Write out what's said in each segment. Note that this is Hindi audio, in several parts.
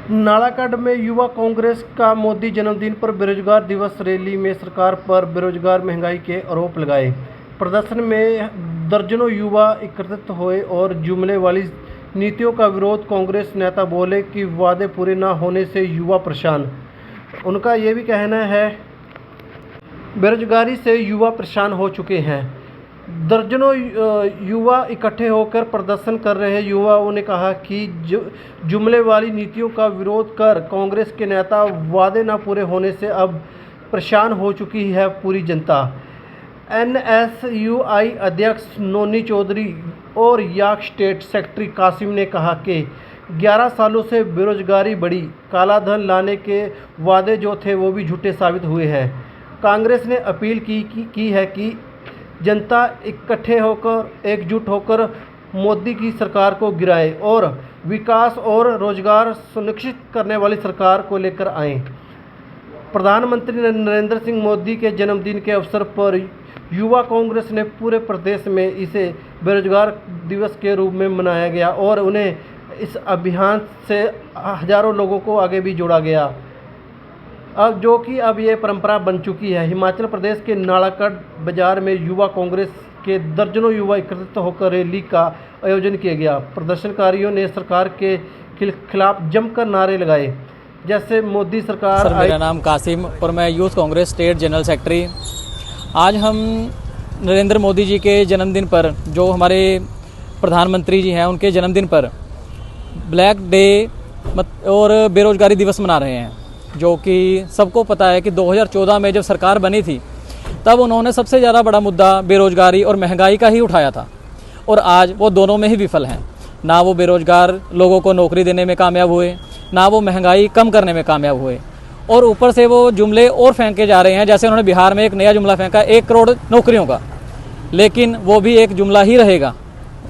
नालागढ़ में युवा कांग्रेस का मोदी जन्मदिन पर बेरोजगार दिवस रैली में सरकार पर बेरोजगार महंगाई के आरोप लगाए। प्रदर्शन में दर्जनों युवा एकत्रित हुए और जुमले वाली नीतियों का विरोध। कांग्रेस नेता बोले कि वादे पूरे न होने से युवा परेशान। उनका ये भी कहना है बेरोजगारी से युवा परेशान हो चुके हैं। दर्जनों युवा इकट्ठे होकर प्रदर्शन कर रहे युवाओं ने कहा कि जुमले वाली नीतियों का विरोध कर कांग्रेस के नेता वादे न पूरे होने से अब परेशान हो चुकी है पूरी जनता। एनएसयूआई अध्यक्ष नोनी चौधरी और याक स्टेट सेक्रेटरी कासिम ने कहा कि 11 सालों से बेरोजगारी बढ़ी, काला धन लाने के वादे जो थे वो भी झूठे साबित हुए हैं। कांग्रेस ने अपील की है कि जनता इकट्ठे होकर एकजुट होकर मोदी की सरकार को गिराए और विकास और रोजगार सुनिश्चित करने वाली सरकार को लेकर आए। प्रधानमंत्री नरेंद्र सिंह मोदी के जन्मदिन के अवसर पर युवा कांग्रेस ने पूरे प्रदेश में इसे बेरोजगार दिवस के रूप में मनाया गया और उन्हें इस अभियान से हजारों लोगों को आगे भी जोड़ा गया, अब ये परंपरा बन चुकी है। हिमाचल प्रदेश के नालागढ़ बाजार में युवा कांग्रेस के दर्जनों युवा एकत्रित होकर रैली का आयोजन किया गया। प्रदर्शनकारियों ने सरकार के खिलाफ जमकर नारे लगाए, जैसे मोदी सरकार। सर, मेरा नाम कासिम और मैं youth Congress state general secretary. आज हम नरेंद्र मोदी जी के जन्मदिन पर, जो हमारे प्रधानमंत्री जी हैं, उनके जन्मदिन पर ब्लैक डे और बेरोजगारी दिवस मना रहे हैं। जो कि सबको पता है कि 2014 में जब सरकार बनी थी तब उन्होंने सबसे ज़्यादा बड़ा मुद्दा बेरोजगारी और महंगाई का ही उठाया था, और आज वो दोनों में ही विफल हैं। ना वो बेरोजगार लोगों को नौकरी देने में कामयाब हुए, ना वो महंगाई कम करने में कामयाब हुए, और ऊपर से वो जुमले और फेंके जा रहे हैं। जैसे उन्होंने बिहार में एक नया जुमला फेंका 1 करोड़ नौकरियों का, लेकिन वो भी एक जुमला ही रहेगा,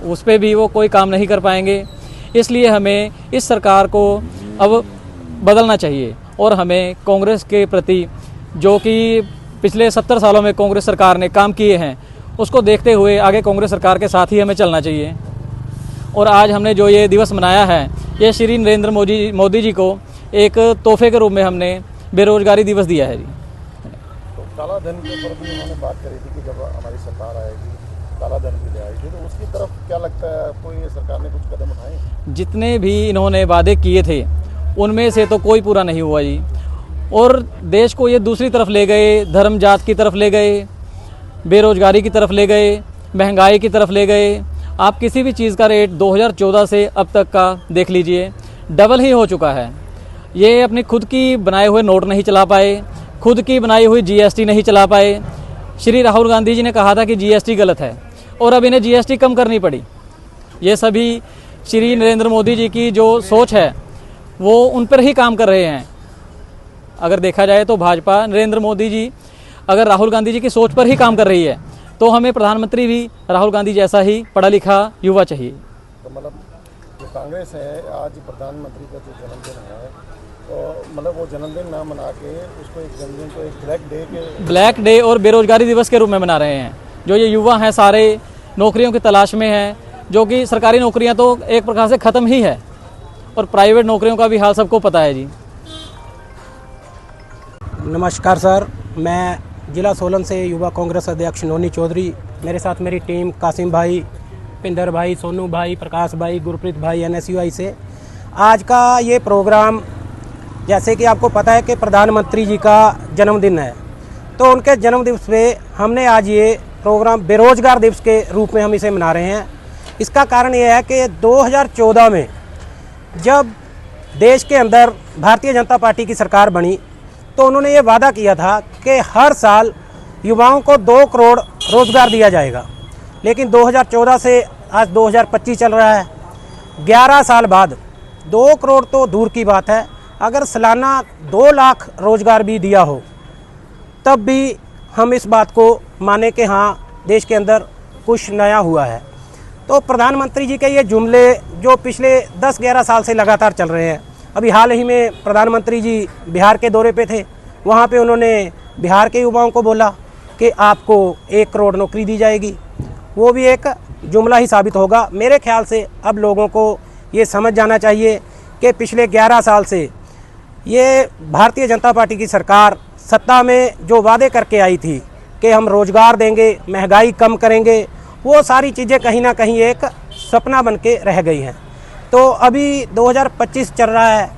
उस पर भी वो कोई काम नहीं कर पाएंगे। इसलिए हमें इस सरकार को अब बदलना चाहिए और हमें कांग्रेस के प्रति, जो कि पिछले 70 सालों में कांग्रेस सरकार ने काम किए हैं, उसको देखते हुए आगे कांग्रेस सरकार के साथ ही हमें चलना चाहिए। और आज हमने जो ये दिवस मनाया है, ये श्री नरेंद्र मोदी जी को एक तोहफे के रूप में हमने बेरोजगारी दिवस दिया है जी। तो काला धन के ऊपर भी उन्होंने बात करी थी कि जब हमारी सरकार आएगी काला धन भी ले आएगी, तो उसकी तरफ क्या लगता है आपको, ये सरकार ने कुछ कदम उठाए? जितने भी इन्होंने वादे किए थे उनमें से तो कोई पूरा नहीं हुआ जी, और देश को ये दूसरी तरफ ले गए, धर्म जात की तरफ ले गए, बेरोजगारी की तरफ ले गए, महंगाई की तरफ ले गए। आप किसी भी चीज़ का रेट 2014 से अब तक का देख लीजिए, डबल ही हो चुका है। ये अपनी खुद की बनाए हुए नोट नहीं चला पाए, खुद की बनाई हुई जीएसटी नहीं चला पाए। श्री राहुल गांधी जी ने कहा था कि जीएसटी गलत है, और अब इन्हें जीएसटी कम करनी पड़ी। ये सभी श्री नरेंद्र मोदी जी की जो सोच है वो उन पर ही काम कर रहे हैं। अगर देखा जाए तो भाजपा, नरेंद्र मोदी जी अगर राहुल गांधी जी की सोच पर ही काम कर रही है, तो हमें प्रधानमंत्री भी राहुल गांधी जैसा ही पढ़ा लिखा युवा चाहिए। तो मतलब जो कांग्रेस है, आज प्रधानमंत्री का जो जन्मदिन है, तो मतलब वो जन्मदिन ना मना के उसको एक जन्मदिन को एक ब्लैक डे और बेरोजगारी दिवस के रूप में मना रहे हैं। जो ये युवा हैं सारे नौकरियों की तलाश में हैं, जो कि सरकारी नौकरियां तो एक प्रकार से ख़त्म ही है, और प्राइवेट नौकरियों का भी हाल सबको पता है जी। नमस्कार सर, मैं जिला सोलन से युवा कांग्रेस अध्यक्ष नोनी चौधरी, मेरे साथ मेरी टीम कासिम भाई, पिंदर भाई, सोनू भाई, प्रकाश भाई, गुरप्रीत भाई एनएसयूआई से। आज का ये प्रोग्राम, जैसे कि आपको पता है कि प्रधानमंत्री जी का जन्मदिन है, तो उनके जन्मदिवस पे हमने आज ये प्रोग्राम बेरोजगार दिवस के रूप में हम इसे मना रहे हैं। इसका कारण ये है कि 2014 में जब देश के अंदर भारतीय जनता पार्टी की सरकार बनी, तो उन्होंने ये वादा किया था कि हर साल युवाओं को 2 करोड़ रोज़गार दिया जाएगा। लेकिन 2014 से आज 2025 चल रहा है, 11 साल बाद 2 करोड़ तो दूर की बात है, अगर सालाना 2 लाख रोज़गार भी दिया हो तब भी हम इस बात को माने कि हाँ, देश के अंदर कुछ नया हुआ है। तो प्रधानमंत्री जी के ये जुमले जो पिछले 10-11 साल से लगातार चल रहे हैं, अभी हाल ही में प्रधानमंत्री जी बिहार के दौरे पे थे, वहाँ पे उन्होंने बिहार के युवाओं को बोला कि आपको 1 करोड़ नौकरी दी जाएगी, वो भी एक जुमला ही साबित होगा। मेरे ख्याल से अब लोगों को ये समझ जाना चाहिए कि पिछले 11 साल से ये भारतीय जनता पार्टी की सरकार सत्ता में जो वादे करके आई थी कि हम रोज़गार देंगे, महंगाई कम करेंगे, वो सारी चीज़ें कहीं ना कहीं एक सपना बन के रह गई हैं। तो अभी 2025 चल रहा है,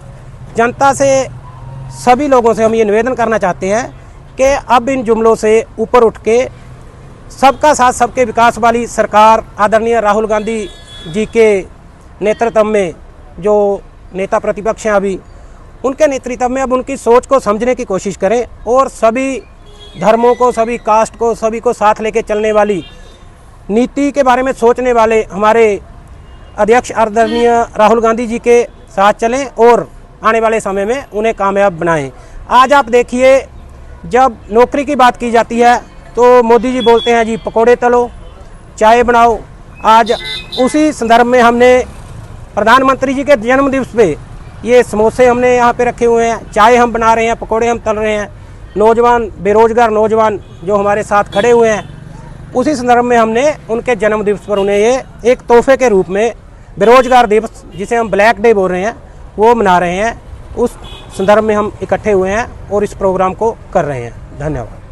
जनता से सभी लोगों से हम ये निवेदन करना चाहते हैं कि अब इन जुमलों से ऊपर उठ के सबका साथ सबके विकास वाली सरकार आदरणीय राहुल गांधी जी के नेतृत्व में जो नेता प्रतिपक्ष हैं अभी, उनके नेतृत्व में अब उनकी सोच को समझने की कोशिश करें और सभी धर्मों को, सभी कास्ट को, सभी को साथ लेके चलने वाली नीति के बारे में सोचने वाले हमारे अध्यक्ष आदरणीय राहुल गांधी जी के साथ चलें और आने वाले समय में उन्हें कामयाब बनाएं। आज आप देखिए, जब नौकरी की बात की जाती है तो मोदी जी बोलते हैं जी पकोड़े तलो, चाय बनाओ। आज उसी संदर्भ में हमने प्रधानमंत्री जी के जन्मदिवस पे ये समोसे हमने यहाँ पे रखे हुए हैं, चाय हम बना रहे हैं, पकोड़े हम तल रहे हैं। नौजवान, बेरोजगार नौजवान जो हमारे साथ खड़े हुए हैं, उसी संदर्भ में हमने उनके जन्मदिवस पर उन्हें ये एक तोहफे के रूप में बेरोजगार दिवस, जिसे हम ब्लैक डे बोल रहे हैं, वो मना रहे हैं। उस संदर्भ में हम इकट्ठे हुए हैं और इस प्रोग्राम को कर रहे हैं। धन्यवाद।